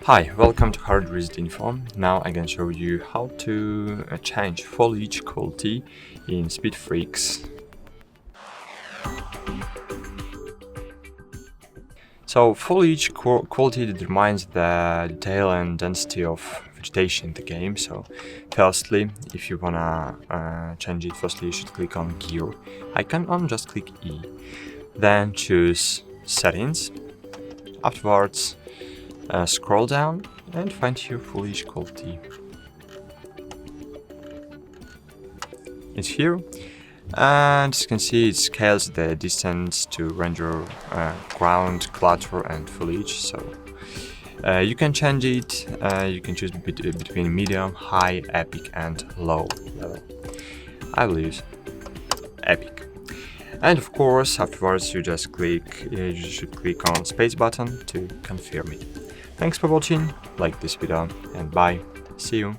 Hi, welcome to HardReset.Info. Now I'm gonna show you how to change foliage quality in Speed Freaks. So foliage quality determines the detail and density of vegetation in the game. So firstly, if you wanna change it, firstly you should click on gear icon and just click E. Then choose settings. Afterwards, scroll down and find your foliage quality. It's here, and as you can see, it scales the distance to render ground, clutter and foliage. So you can change it. You can choose between medium, high, epic and low level. I will use epic. And of course, afterwards you just click. You should click on space button to confirm it. Thanks for watching. Like this video and bye. See you.